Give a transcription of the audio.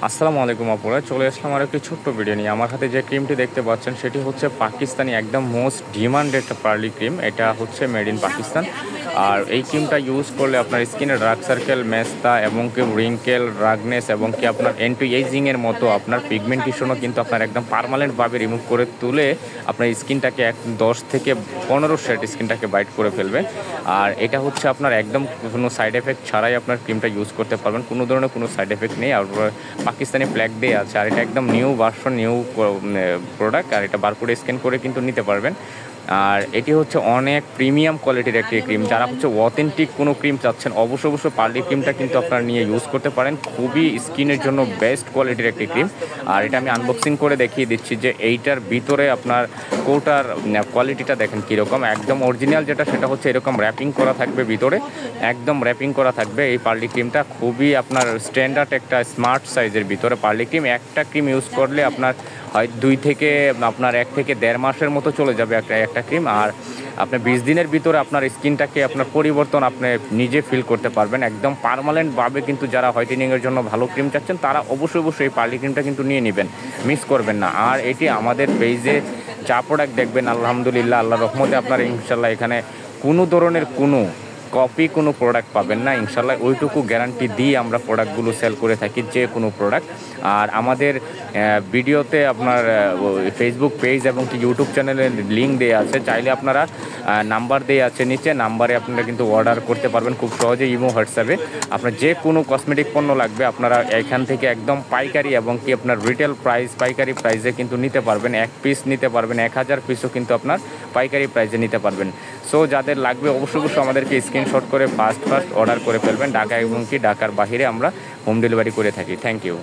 আসসালামু আলাইকুম আপুরা, চলে আসলাম আর একটি ছোট্ট ভিডিও নিয়ে। আমার হাতে যে ক্রিমটি দেখতে পাচ্ছেন সেটি হচ্ছে পাকিস্তানি একদম মোস্ট ডিমান্ডেড একটা পার্লি ক্রিম। এটা হচ্ছে মেড ইন পাকিস্তান। আর এই ক্রিমটা ইউজ করলে আপনার স্কিনের ডার্ক সার্কেল, মেস্তা এবং কি রিঙ্কেল, রাগনেস এবং কি আপনার অ্যান্টি এজিংয়ের মতো আপনার পিগমেন্টেশনও কিন্তু আপনার একদম পার্মানেন্টভাবে রিমুভ করে তুলে আপনার স্কিনটাকে 10 থেকে 15 স্কিনটাকে বাইট করে ফেলবে। আর এটা হচ্ছে আপনার একদম কোনো সাইড এফেক্ট ছাড়াই আপনার ক্রিমটা ইউজ করতে পারবেন, কোনো ধরনের কোনো সাইড এফেক্ট নেই। আর পাকিস্তানি ফ্ল্যাগ দিয়ে আছে, আর এটা একদম নিউ ভার্সন, নিউ প্রোডাক্ট। আর এটা বারকোড স্ক্যান করে কিন্তু নিতে পারবেন। আর এটি হচ্ছে অনেক প্রিমিয়াম কোয়ালিটির একটি ক্রিম। যারা হচ্ছে অথেন্টিক কোনো ক্রিম চাচ্ছেন অবশ্যই পার্লি ক্রিমটা কিন্তু আপনারা নিয়ে ইউজ করতে পারেন। খুবই স্কিনের জন্য বেস্ট কোয়ালিটির একটি ক্রিম। আর এটা আমি আনবক্সিং করে দেখিয়ে দিচ্ছি যে এইটার ভিতরে আপনার কোটার কোয়ালিটিটা দেখেন কীরকম। একদম অরিজিনাল যেটা সেটা হচ্ছে এরকম র্যাপিং করা থাকবে, ভিতরে একদম র্যাপিং করা থাকবে। এই পার্লি ক্রিমটা খুবই আপনার স্ট্যান্ডার্ড একটা স্মার্ট সাইজের ভিতরে পার্লি ক্রিম। একটা ক্রিম ইউজ করলে আপনার হয় 1 থেকে 1.5 মাসের মতো চলে যাবে একটা ক্রিম। আর আপনি 20 দিনের ভিতরে আপনার স্কিনটাকে আপনার পরিবর্তন আপনি নিজে ফিল করতে পারবেন একদম পার্মানেন্টভাবে। কিন্তু যারা হোয়াইটেনিংয়ের জন্য ভালো ক্রিম চাচ্ছেন তারা অবশ্যই এই পার্লি ক্রিমটা কিন্তু নিয়ে নেবেন, মিস করবেন না। আর এটি আমাদের পেজে যা প্রোডাক্ট দেখবেন আলহামদুলিল্লাহ, আল্লাহর রহমতে আপনার ইনশাল্লাহ এখানে কোনো ধরনের কোনো কপি কোনো প্রোডাক্ট পাবেন না ইনশাল্লাহ। ওইটুকু গ্যারান্টি দিয়ে আমরা প্রোডাক্টগুলো সেল করে থাকি, যে কোনো প্রোডাক্ট। আর আমাদের ভিডিওতে আপনার ফেসবুক পেজ এবং কি ইউটিউব চ্যানেলের লিঙ্ক দেওয়া আছে, চাইলে আপনারা নাম্বার দেওয়া আছে নিচে, নাম্বারে আপনারা কিন্তু অর্ডার করতে পারবেন খুব সহজে, ইমো হোয়াটসঅ্যাপে। আপনার যে কোনো কসমেটিক পণ্য লাগবে আপনারা এখান থেকে একদম পাইকারি এবং কি আপনার রিটেল প্রাইস, পাইকারি প্রাইসে কিন্তু নিতে পারবেন। 1 পিস নিতে পারবেন, 1000 পিসও কিন্তু আপনার পাইকারি প্রাইসে নিতে পারবেন। সো যাদের লাগবে অবশ্যই আমাদেরকে স্ক্রিনশট করে ফার্স্ট অর্ডার করে ফেলবেন। ঢাকা এবং কি ঢাকার বাহিরে আমরা হোম ডেলিভারি করে থাকি। Thank you.